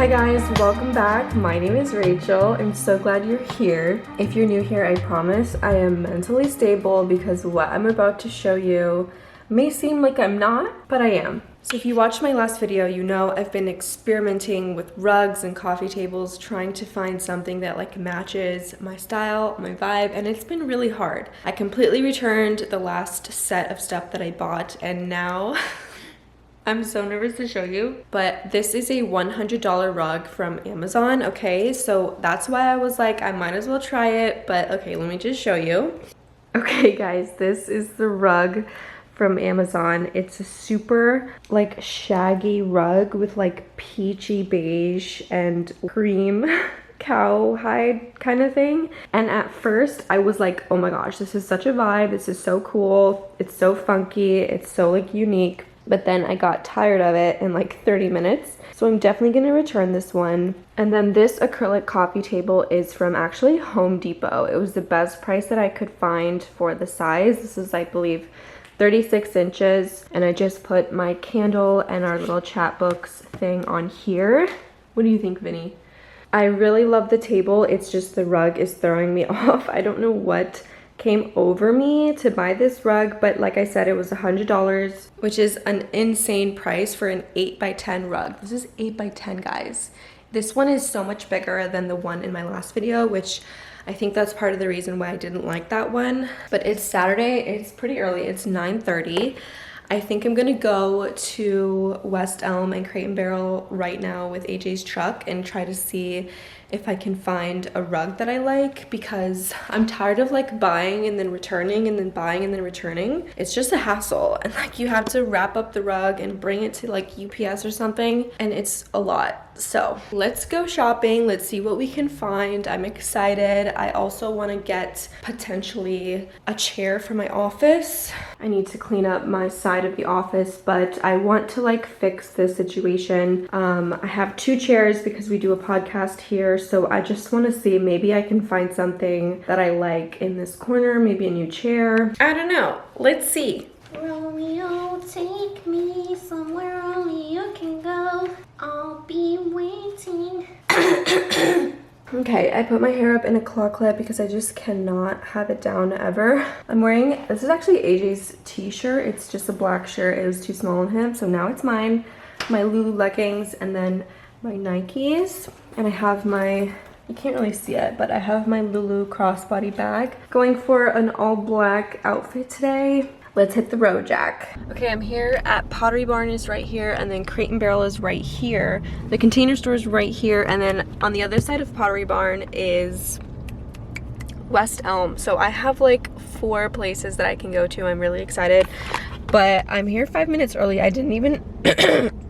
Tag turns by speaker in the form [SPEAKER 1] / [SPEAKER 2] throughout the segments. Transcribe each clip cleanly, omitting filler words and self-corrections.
[SPEAKER 1] Hi guys, welcome back. My name is Rachel. I'm so glad you're here. If you're new here, I promise I am mentally stable because what I'm about to show you may seem like I'm not, but I am. So if you watched my last video, you know I've been experimenting with rugs and coffee tables, trying to find something that like matches my style, my vibe, and it's been really hard. I completely returned the last set of stuff that I bought, and now I'm so nervous to show you, but this is a $100 rug from Amazon, okay? So that's why I was like, I might as well try it, but okay, let me just show you. Okay guys, this is the rug from Amazon. It's a super like shaggy rug with like peachy beige and cream cowhide kind of thing. And at first I was like, oh my gosh, this is such a vibe. This is so cool. It's so funky. It's so like unique. But then I got tired of it in like 30 minutes. So I'm definitely gonna return this one. And then this acrylic coffee table is from actually Home Depot. It was the best price that I could find for the size. This is, I believe, 36 inches. And I just put my candle and our little chat books thing on here. What do you think, Vinny? I really love the table. It's just the rug is throwing me off. I don't know what came over me to buy this rug, but like I said, it was $100, which is an insane price for an 8x10 rug. This is 8x10, guys. This one is so much bigger than the one in my last video, which I think that's part of the reason why I didn't like that one. But it's Saturday, it's pretty early, it's 9:30. I think I'm gonna go to West Elm and Crate and Barrel right now with AJ's truck and try to see if I can find a rug that I like, because I'm tired of like buying and then returning and then buying and then returning. It's just a hassle, and like you have to wrap up the rug and bring it to like UPS or something, and it's a lot. So let's go shopping. Let's see what we can find. I'm excited. I also want to get potentially a chair for my office. I need to clean up my side of the office, but I want to like fix this situation. I have 2 chairs because we do a podcast here, so I just want to see, maybe I can find something that I like in this corner, maybe a new chair. I don't know. Let's see.
[SPEAKER 2] Romeo, take me somewhere only you can go. I'll be waiting.
[SPEAKER 1] Okay, I put my hair up in a claw clip because I just cannot have it down ever. I'm wearing, this is actually AJ's t-shirt. It's just a black shirt. It was too small on him, so now it's mine. My Lulu leggings and then my Nikes. And I have my, you can't really see it, but I have my Lulu crossbody bag. Going for an all black outfit today. Let's hit the road, Jack. Okay, I'm here at Pottery Barn is right here, and then Crate and Barrel is right here. The Container Store is right here, and then on the other side of Pottery Barn is West Elm. So I have like 4 places that I can go to. I'm really excited, but I'm here 5 minutes early. I didn't even,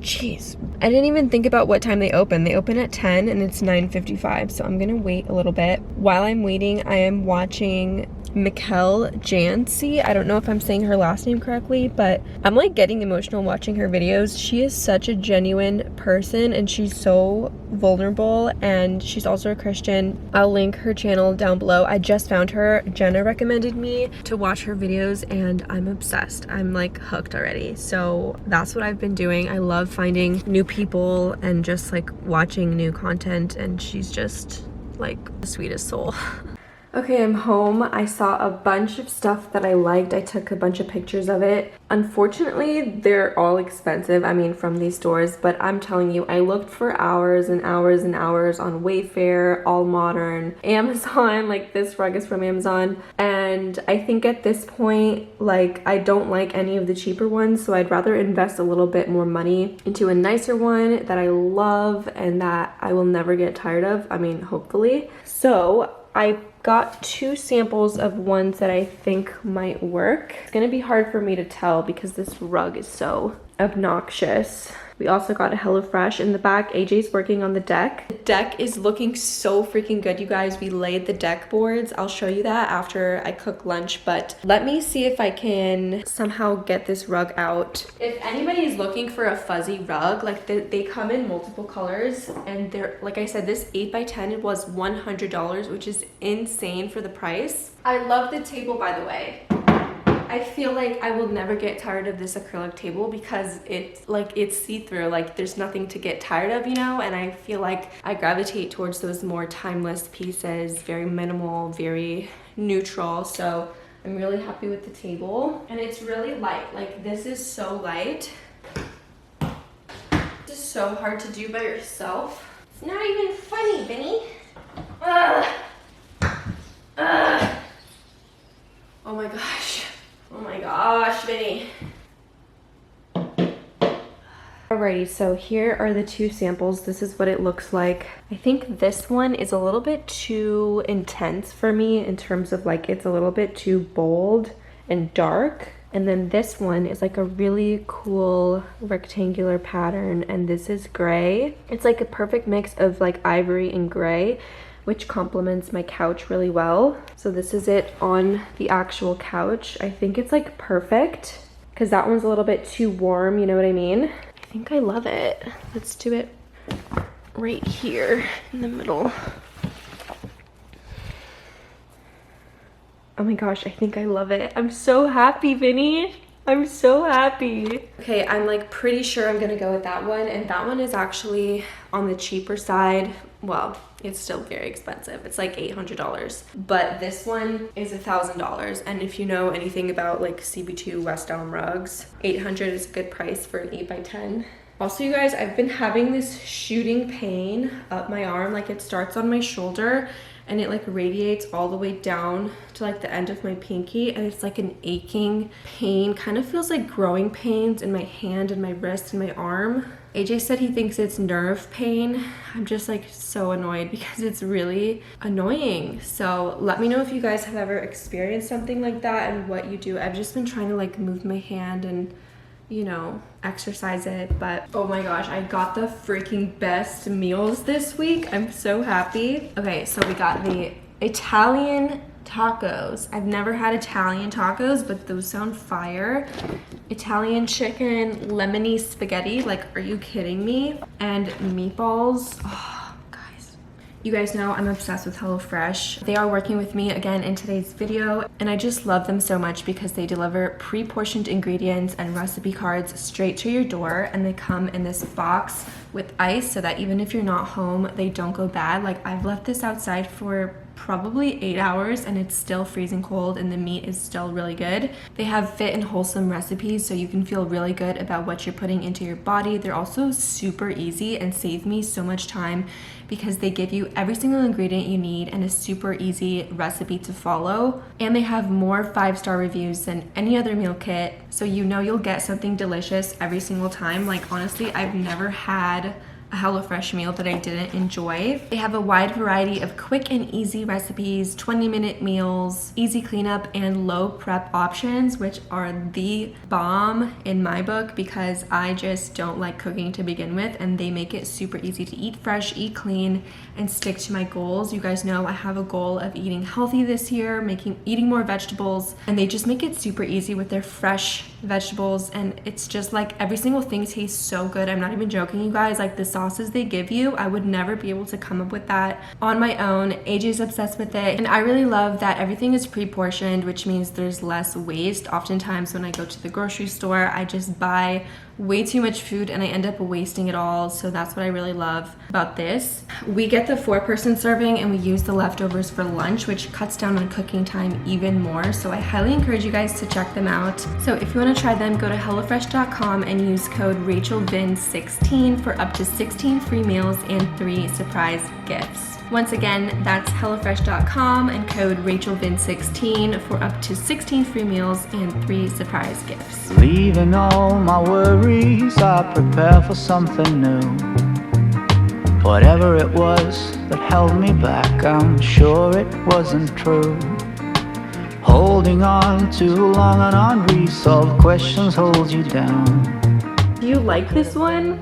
[SPEAKER 1] jeez. I didn't even think about what time they open. They open at 10 and it's 9:55, so I'm gonna wait a little bit. While I'm waiting, I am watching Mikkel Jancy. I don't know if I'm saying her last name correctly, but I'm like getting emotional watching her videos. She is such a genuine person and she's so vulnerable, and she's also a Christian. I'll link her channel down below. I just found her. Jenna recommended me to watch her videos and I'm obsessed. I'm like hooked already. So that's what I've been doing. I love finding new people and just like watching new content, and she's just like the sweetest soul. Okay, I'm home. I saw a bunch of stuff that I liked. I took a bunch of pictures of it. Unfortunately, they're all expensive, I mean, from these stores, but I'm telling you, I looked for hours and hours and hours on Wayfair, All Modern, Amazon, like this rug is from Amazon, and I think at this point, like, I don't like any of the cheaper ones, so I'd rather invest a little bit more money into a nicer one that I love and that I will never get tired of, I mean, hopefully. So I got 2 samples of ones that I think might work. It's gonna be hard for me to tell because this rug is so obnoxious. We also got a HelloFresh in the back. AJ's working on the deck. The deck is looking so freaking good, you guys. We laid the deck boards. I'll show you that after I cook lunch, but let me see if I can somehow get this rug out. If anybody is looking for a fuzzy rug, like they come in multiple colors, and they're, like I said, this 8x10, it was $100, which is insane for the price. I love the table, by the way. I feel like I will never get tired of this acrylic table because it's see-through, like there's nothing to get tired of, you know, and I feel like I gravitate towards those more timeless pieces, very minimal, very neutral. So I'm really happy with the table, and it's really light. Like this is so light. This is so hard to do by yourself. It's not even funny, Vinny. Oh my gosh. Oh my gosh, Vinny. Alrighty, so here are the two samples. This is what it looks like. I think this one is a little bit too intense for me in terms of like it's a little bit too bold and dark. And then this one is like a really cool rectangular pattern, and this is gray. It's like a perfect mix of like ivory and gray, which complements my couch really well. So this is it on the actual couch. I think it's like perfect because that one's a little bit too warm, you know what I mean? I think I love it. Let's do it right here in the middle. Oh my gosh, I think I love it. I'm so happy, Vinny. I'm so happy. Okay, I'm like pretty sure I'm gonna go with that one, and that one is actually on the cheaper side. Well, it's still very expensive. It's like $800, but this one is $1,000. And if you know anything about like CB2 West Elm rugs, $800 is a good price for an 8x10. Also, you guys, I've been having this shooting pain up my arm. Like it starts on my shoulder and it like radiates all the way down to like the end of my pinky, and it's like an aching pain. Kind of feels like growing pains in my hand and my wrist and my arm. AJ said he thinks it's nerve pain. I'm just like so annoyed because it's really annoying. So let me know if you guys have ever experienced something like that and what you do. I've just been trying to like move my hand and, you know, exercise it. But oh my gosh, I got the freaking best meals this week. I'm so happy. Okay, so we got the Italian tacos. I've never had Italian tacos, but those sound fire. Italian chicken, lemony spaghetti. Like, are you kidding me? And meatballs. Oh, guys. You guys know I'm obsessed with HelloFresh. They are working with me again in today's video, and I just love them so much because they deliver pre-portioned ingredients and recipe cards straight to your door, and they come in this box with ice so that even if you're not home, they don't go bad. Like, I've left this outside for probably 8 hours and it's still freezing cold and the meat is still really good. They have fit and wholesome recipes so you can feel really good about what you're putting into your body. They're also super easy and save me so much time because they give you every single ingredient you need and a super easy recipe to follow. And they have more 5-star reviews than any other meal kit, so you know you'll get something delicious every single time. Like honestly, I've never had a HelloFresh meal that I didn't enjoy. They have a wide variety of quick and easy recipes, 20-minute meals, easy cleanup, and low prep options, which are the bomb in my book because I just don't like cooking to begin with, and they make it super easy to eat fresh, eat clean, and stick to my goals. You guys know I have a goal of eating healthy this year, eating more vegetables, and they just make it super easy with their fresh vegetables, and it's just like every single thing tastes so good. I'm not even joking, you guys. Like the sauces they give you, I would never be able to come up with that on my own. AJ's obsessed with it, and I really love that everything is pre-portioned, which means there's less waste. Oftentimes when I go to the grocery store, I just buy way too much food and I end up wasting it all. So that's what I really love about this. We get the 4-person serving and we use the leftovers for lunch, which cuts down on cooking time even more. So I highly encourage you guys to check them out. So if you want to try them, go to HelloFresh.com and use code RachelVin16 for up to 16 free meals and 3 surprise gifts. Once again, that's HelloFresh.com and code RachelVin16 for up to 16 free meals and 3 surprise gifts.
[SPEAKER 3] Leaving all my worries, I prepare for something new. Whatever it was that held me back, I'm sure it wasn't true. Holding on too long on unresolved questions holds you down.
[SPEAKER 1] Do you like this one?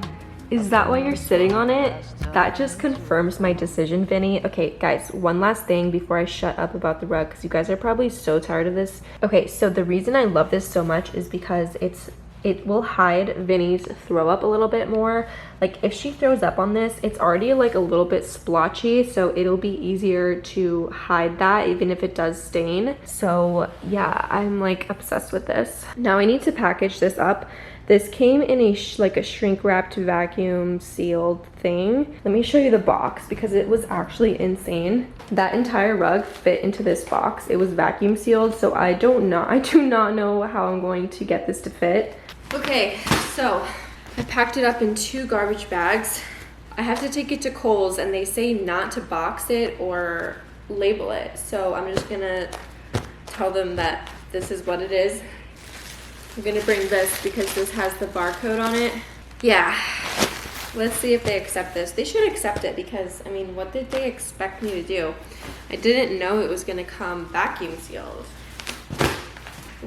[SPEAKER 1] Is that why you're sitting on it? That just confirms my decision, Vinny. Okay, guys, one last thing before I shut up about the rug, because you guys are probably so tired of this. Okay, so the reason I love this so much is because it's it will hide Vinny's throw up a little bit more. Like if she throws up on this, it's already like a little bit splotchy, so it'll be easier to hide that even if it does stain. So yeah, I'm like obsessed with this. Now I need to package this up. This came in a like a shrink wrapped vacuum sealed thing. Let me show you the box because it was actually insane. That entire rug fit into this box. It was vacuum sealed, so I do not know how I'm going to get this to fit. Okay, so I packed it up in 2 garbage bags. I have to take it to Kohl's and they say not to box it or label it. So I'm just gonna tell them that this is what it is. I'm gonna bring this because this has the barcode on it. Yeah, let's see if they accept this. They should accept it because, I mean, what did they expect me to do? I didn't know it was gonna come vacuum sealed.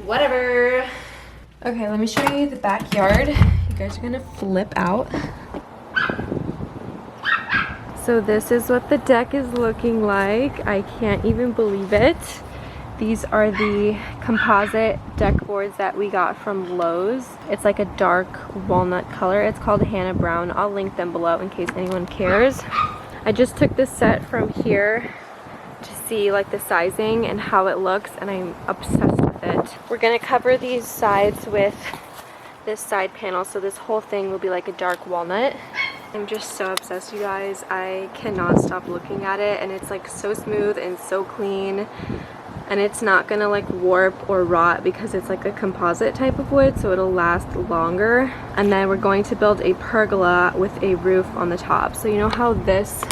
[SPEAKER 1] Whatever. Okay, let me show you the backyard. You guys are gonna flip out. So this is what the deck is looking like. I can't even believe it. These are the composite deck boards that we got from Lowe's. It's like a dark walnut color. It's called Hannah Brown. I'll link them below in case anyone cares. I just took this set from here to see like the sizing and how it looks, and I'm obsessed with it. We're gonna cover these sides with this side panel, so this whole thing will be like a dark walnut. I'm just so obsessed, you guys. I cannot stop looking at it, and it's like so smooth and so clean. And it's not gonna like warp or rot because it's like a composite type of wood, so it'll last longer. And then we're going to build a pergola with a roof on the top. So you know how this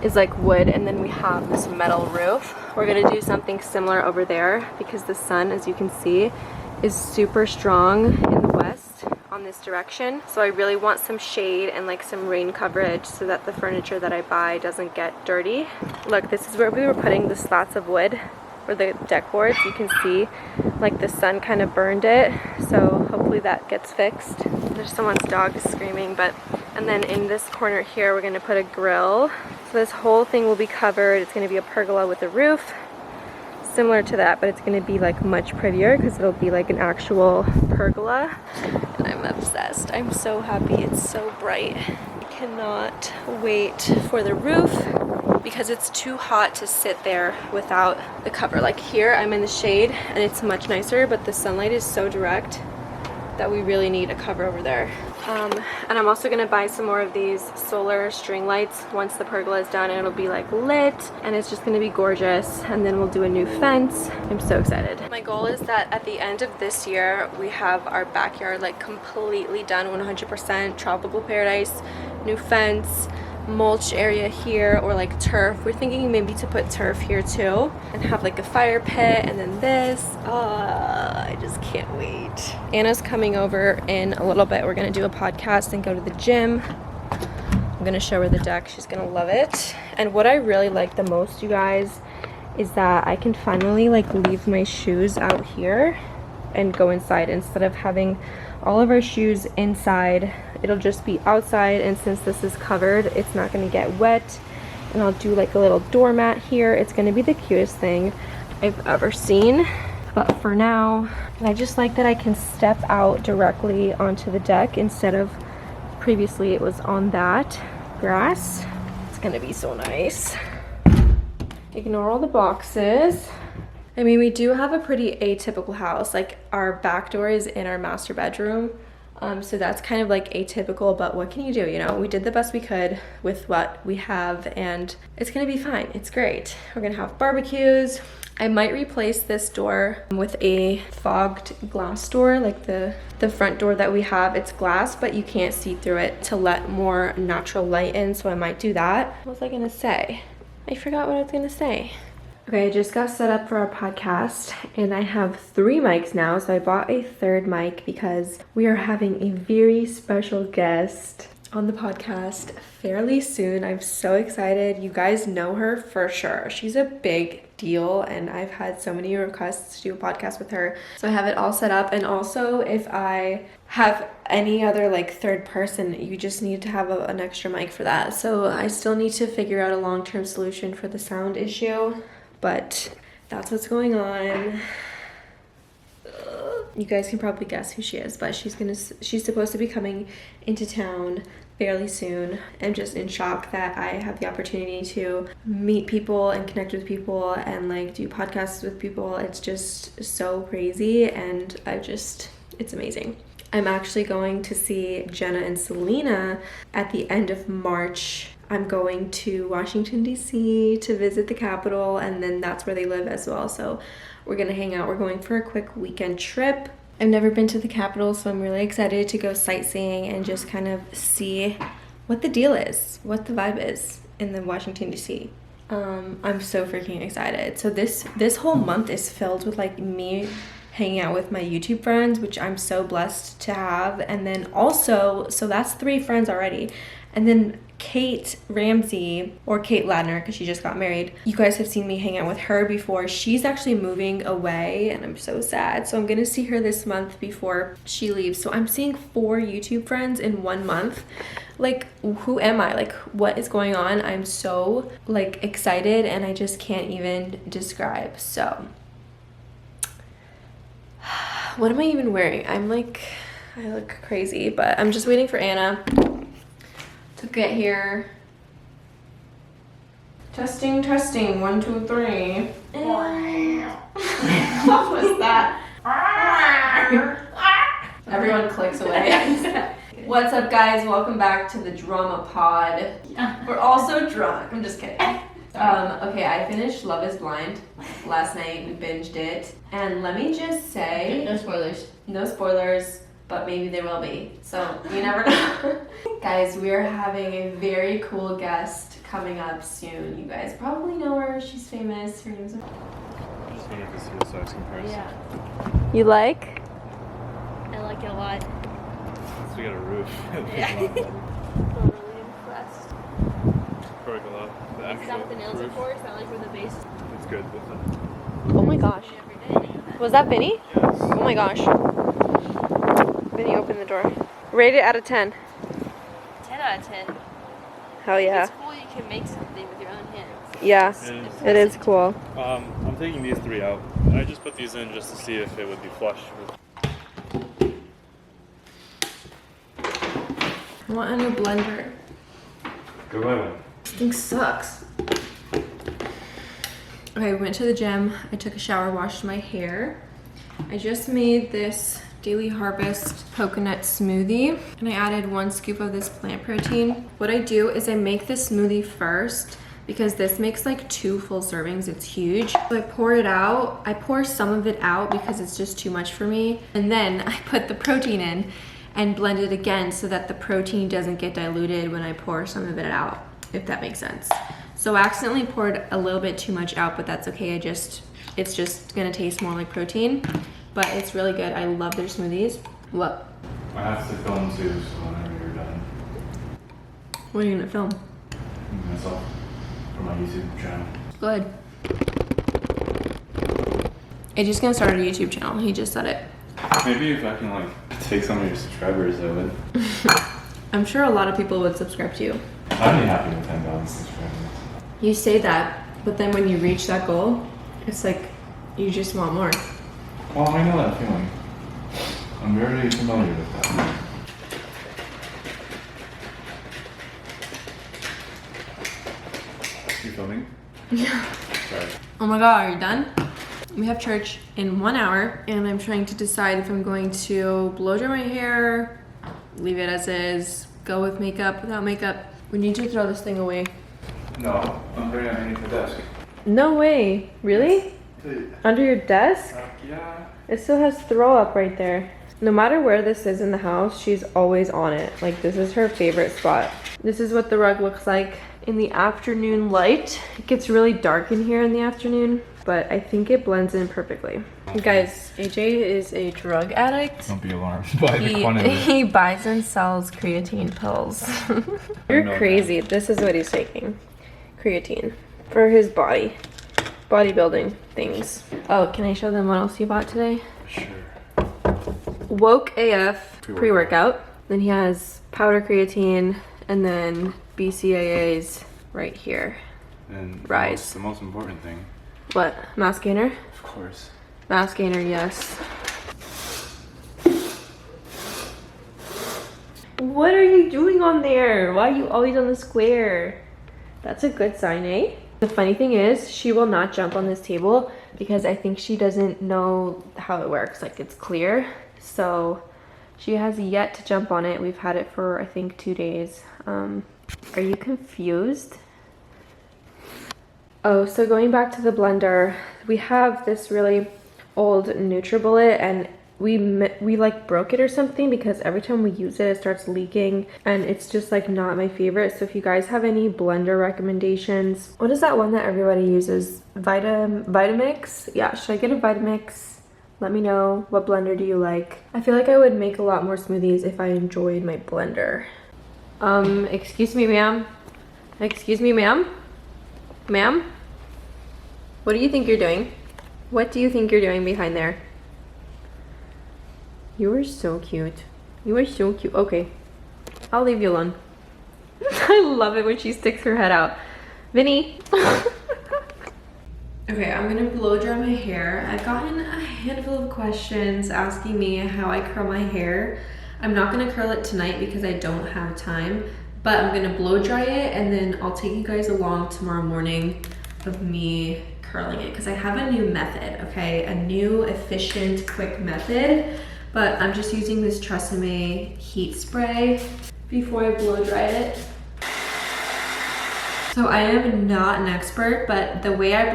[SPEAKER 1] is like wood and then we have this metal roof? We're gonna do something similar over there because the sun, as you can see, is super strong in the west on this direction. So I really want some shade and like some rain coverage so that the furniture that I buy doesn't get dirty. Look, this is where we were putting the slats of wood for the deck boards. You can see like the sun kind of burned it, so hopefully that gets fixed. There's someone's dog screaming, and then in this corner here we're gonna put a grill. So this whole thing will be covered. It's gonna be a pergola with a roof similar to that, but it's gonna be like much prettier because it'll be like an actual pergola. And I'm obsessed. I'm so happy. It's so bright. I cannot wait for the roof because it's too hot to sit there without the cover. Like here I'm in the shade and it's much nicer, but the sunlight is so direct that we really need a cover over there. And I'm also gonna buy some more of these solar string lights once the pergola is done, and it'll be like lit and it's just gonna be gorgeous. And then we'll do a new fence. I'm so excited. My goal is that at the end of this year we have our backyard like completely done, 100% tropical paradise, new fence, mulch area here, or like turf. We're thinking maybe to put turf here too and have like a fire pit, and then this. I just can't wait. Anna's coming over in a little bit. We're gonna do a podcast and go to the gym. I'm gonna show her the deck. She's gonna love it. And what I really like the most, you guys, is that I can finally like leave my shoes out here and go inside instead of having all of our shoes inside. It'll just be outside, and since this is covered, it's not gonna get wet. And I'll do like a little doormat here. It's gonna be the cutest thing I've ever seen. But for now, and I just like that I can step out directly onto the deck instead of previously it was on that grass. It's gonna be so nice. Ignore all the boxes. I mean, we do have a pretty atypical house. Like our back door is in our master bedroom. So that's kind of like atypical, but what can you do? You know, we did the best we could with what we have, and it's gonna be fine. It's great. We're gonna have barbecues. I might replace this door with a fogged glass door, like the front door that we have. It's glass, but you can't see through it to let more natural light in, so I might do that. What was I gonna say? I forgot what I was gonna say. Okay, I just got set up for our podcast and I have 3 mics now, so I bought a 3rd mic because we are having a very special guest on the podcast fairly soon. I'm so excited. You guys know her for sure. She's a big deal and I've had so many requests to do a podcast with her. So I have it all set up, and also if I have any other like 3rd person, you just need to have an extra mic for that. So I still need to figure out a long-term solution for the sound issue. But that's what's going on. You guys can probably guess who she is, but she's supposed to be coming into town fairly soon. I'm just in shock that I have the opportunity to meet people and connect with people and like do podcasts with people. It's just so crazy, and it's amazing. I'm actually going to see Jenna and Selena at the end of March. I'm going to Washington, D.C. to visit the Capitol, and then that's where they live as well. So we're gonna hang out. We're going for a quick weekend trip. I've never been to the Capitol, so I'm really excited to go sightseeing and just kind of see what the deal is, what the vibe is in the Washington, D.C. I'm so freaking excited. So this whole month is filled with like me hanging out with my YouTube friends, which I'm so blessed to have. And then also, so that's 3 friends already. And then Kate Ramsey, or Kate Ladner, because she just got married. You guys have seen me hang out with her before. She's actually moving away, and I'm so sad. So I'm gonna see her this month before she leaves. So I'm seeing 4 YouTube friends in 1 month. Like, who am I? Like, what is going on? I'm so like excited, and I just can't even describe. So what am I even wearing? I look crazy, but I'm just waiting for Anna to get here. Testing, 1, 2, 3. What was that? Everyone clicks away. What's up, guys? Welcome back to the drama pod. We're also drunk. I'm just kidding. Okay, I finished Love is Blind last night. We binged it. And let me just say...
[SPEAKER 2] No spoilers.
[SPEAKER 1] No spoilers, but maybe there will be. So, you never know. Guys, we are having a very cool guest coming up soon. You guys probably know her. She's famous. Her name's...
[SPEAKER 4] I just wanted to see the size comparison.
[SPEAKER 2] Yeah.
[SPEAKER 1] You like?
[SPEAKER 2] I like it a lot.
[SPEAKER 4] So we got a roof.
[SPEAKER 2] Yeah. I'm really impressed.
[SPEAKER 4] Probably a lot. The
[SPEAKER 2] Is that what the nails are for? Is that like where the base is?
[SPEAKER 4] It's good with it.
[SPEAKER 1] Oh my gosh.
[SPEAKER 2] Every day.
[SPEAKER 1] Was that Vinny?
[SPEAKER 4] Yes.
[SPEAKER 1] Oh my gosh. Vinny, open the door. Rate it out of 10.
[SPEAKER 2] 10 out of 10.
[SPEAKER 1] Hell yeah.
[SPEAKER 2] It's cool you can make something with your own hands.
[SPEAKER 1] Yeah, it is cool.
[SPEAKER 4] I'm taking these 3 out. I just put these in just to see if it would be flush with.
[SPEAKER 1] I want a new blender.
[SPEAKER 4] Go buy one.
[SPEAKER 1] This thing sucks. Okay, we went to the gym. I took a shower, washed my hair. I just made this Daily Harvest coconut smoothie, and I added 1 scoop of this plant protein. What I do is I make the smoothie first, because this makes like 2 full servings. It's huge. So I pour it out. I pour some of it out because it's just too much for me. And then I put the protein in and blend it again so that the protein doesn't get diluted when I pour some of it out, if that makes sense. So I accidentally poured a little bit too much out, but that's okay. It's just gonna taste more like protein, but it's really good. I love their smoothies. What?
[SPEAKER 4] I have to film too, so whenever you're done.
[SPEAKER 1] What are you gonna film?
[SPEAKER 4] Myself for my YouTube channel.
[SPEAKER 1] Good. AJ's gonna start a YouTube channel. He just said it.
[SPEAKER 4] Maybe if I can like take some of your subscribers, I would.
[SPEAKER 1] I'm sure a lot of people would subscribe to you.
[SPEAKER 4] I'd be happy with 10,000 subscribers.
[SPEAKER 1] You say that, but then when you reach that goal, it's like you just want more.
[SPEAKER 4] Well, I know that feeling. I'm very familiar with that. You filming?
[SPEAKER 1] Yeah.
[SPEAKER 4] Sorry.
[SPEAKER 1] Oh my god, are you done? We have church in 1 hour, and I'm trying to decide if I'm going to blow dry my hair, leave it as is, go with makeup, without makeup. We need to throw this thing away.
[SPEAKER 4] No, I'm putting it underneath the desk.
[SPEAKER 1] No way. Really? Under your desk?
[SPEAKER 4] Yeah.
[SPEAKER 1] It still has throw up right there. No matter where this is in the house, she's always on it. Like, this is her favorite spot. This is what the rug looks like in the afternoon light. It gets really dark in here in the afternoon, but I think it blends in perfectly. Guys, AJ is a drug addict.
[SPEAKER 4] Don't be alarmed by the quantity.
[SPEAKER 1] He buys and sells creatine pills. You're crazy. This is what he's taking. Creatine. For his body. Bodybuilding things. Oh, can I show them what else he bought today?
[SPEAKER 4] Sure.
[SPEAKER 1] Woke AF pre-workout. Then he has powder creatine, and then BCAAs right here.
[SPEAKER 4] And
[SPEAKER 1] Rise.
[SPEAKER 4] the most important thing.
[SPEAKER 1] What? Mass gainer?
[SPEAKER 4] Of course.
[SPEAKER 1] Mass gainer, yes. What are you doing on there? Why are you always on the square? That's a good sign, eh? The funny thing is, she will not jump on this table because I think she doesn't know how it works. Like, it's clear. So she has yet to jump on it. We've had it for, I think, 2 days. Are you confused? Oh, so going back to the blender, we have this really old NutriBullet, and we like broke it or something because every time we use it, it starts leaking, and it's just like not my favorite. So if you guys have any blender recommendations, what is that one that everybody uses? Vitamix? Yeah, should I get a Vitamix? Let me know. What blender do you like? I feel like I would make a lot more smoothies if I enjoyed my blender. Excuse me, ma'am. Excuse me, ma'am. Ma'am? What do you think you're doing? What do you think you're doing behind there? You are so cute. You are so cute. Okay, I'll leave you alone. I love it when she sticks her head out. Vinny. Okay, I'm gonna blow dry my hair. I've gotten a handful of questions asking me how I curl my hair. I'm not gonna curl it tonight because I don't have time, but I'm gonna blow dry it and then I'll take you guys along tomorrow morning of me curling it because I have a new method, okay? A new, efficient, quick method, but I'm just using this Tresemme heat spray before I blow dry it. So I am not an expert, but the way I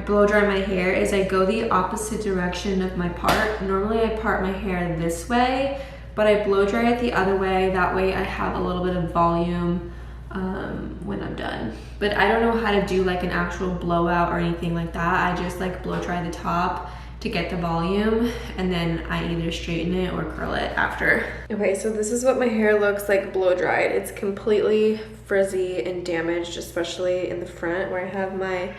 [SPEAKER 1] blow dry my hair is I go the opposite direction of my part. Normally I part my hair this way, but I blow dry it the other way. That way I have a little bit of volume when I'm done. But I don't know how to do like an actual blowout or anything like that. I just like blow dry the top to get the volume, and then I either straighten it or curl it after. Okay, so this is what my hair looks like blow dried. It's completely frizzy and damaged, especially in the front where I have my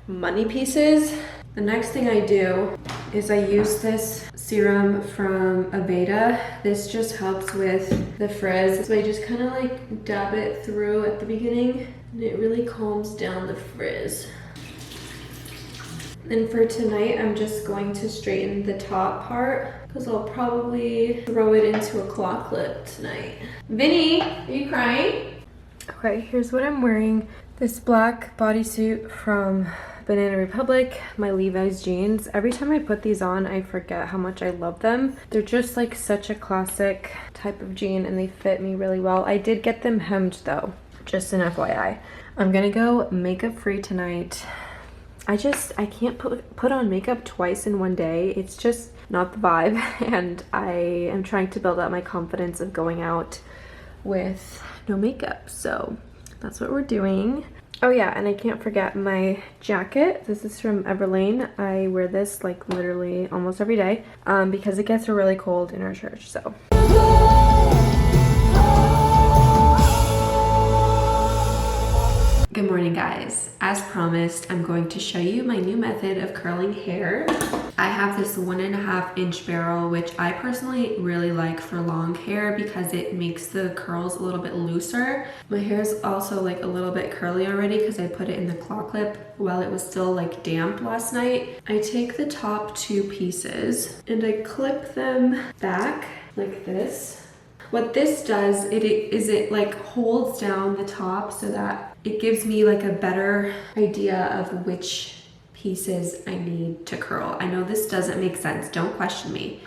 [SPEAKER 1] money pieces. The next thing I do is I use this serum from Aveda. This just helps with the frizz. So I just kind of like dab it through at the beginning, and it really calms down the frizz. And for tonight, I'm just going to straighten the top part because I'll probably throw it into a claw clip tonight. Vinny, are you crying? Okay, here's what I'm wearing. This black bodysuit from Banana Republic, my Levi's jeans. Every time I put these on, I forget how much I love them. They're just like such a classic type of jean and they fit me really well. I did get them hemmed though, just an FYI. I'm gonna go makeup free tonight. I can't put on makeup twice in one day. It's just not the vibe, and I am trying to build up my confidence of going out with no makeup. So that's what we're doing. Oh yeah, and I can't forget my jacket. This is from Everlane. I wear this like literally almost every day because it gets really cold in our church. So. Good morning, guys. As promised, I'm going to show you my new method of curling hair. I have this 1.5 inch barrel, which I personally really like for long hair because it makes the curls a little bit looser. My hair is also like a little bit curly already because I put it in the claw clip while it was still like damp last night. I take the top 2 pieces and I clip them back like this. What this does, it like holds down the top so that it gives me like a better idea of which pieces I need to curl. I know this doesn't make sense, don't question me.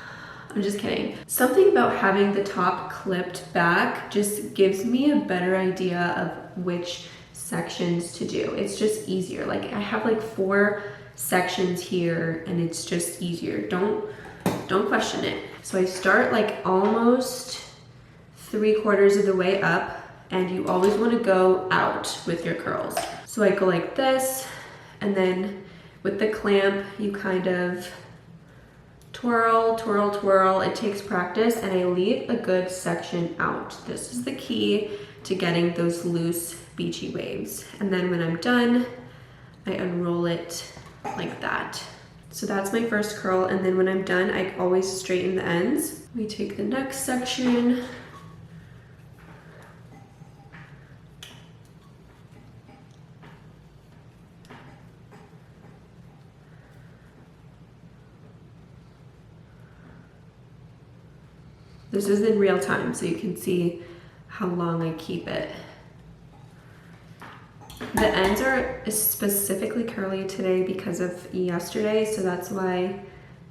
[SPEAKER 1] I'm just kidding. Something about having the top clipped back just gives me a better idea of which sections to do. It's just easier. Like I have like 4 sections here and it's just easier. Don't question it. So I start like almost 3/4 of the way up, and you always want to go out with your curls. So I go like this, and then with the clamp, you kind of twirl, twirl, twirl. It takes practice, and I leave a good section out. This is the key to getting those loose, beachy waves. And then when I'm done, I unroll it like that. So that's my first curl, and then when I'm done, I always straighten the ends. We take the next section, This is in real time, so you can see how long I keep it. The ends are specifically curly today because of yesterday, so that's why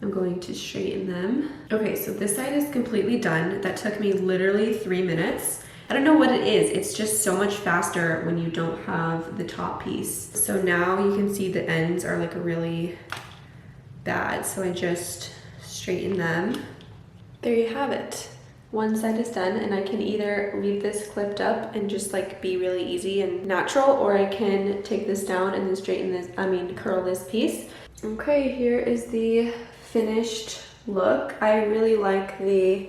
[SPEAKER 1] I'm going to straighten them. Okay, so this side is completely done. That took me literally 3 minutes. I don't know what it is. It's just so much faster when you don't have the top piece. So now you can see the ends are like really bad, so I just straighten them. There you have it. One side is done, and I can either leave this clipped up and just like be really easy and natural, or I can take this down and then straighten this, curl this piece. Okay, here is the finished look. I really like the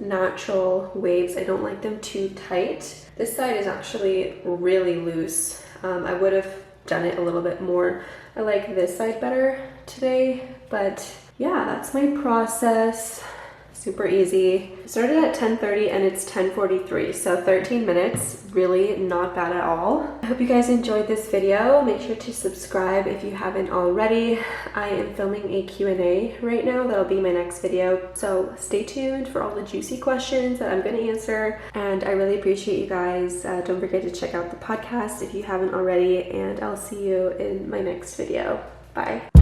[SPEAKER 1] natural waves. I don't like them too tight. This side is actually really loose. I would have done it a little bit more. I like this side better today, but yeah, that's my process. Super easy. I started at 10:30 and it's 10:43, so 13 minutes, really not bad at all. I hope you guys enjoyed this video. Make sure to subscribe if you haven't already. I am filming a Q&A right now. That'll be my next video, so stay tuned for all the juicy questions that I'm going to answer, and I really appreciate you guys. Don't forget to check out the podcast if you haven't already, and I'll see you in my next video. Bye.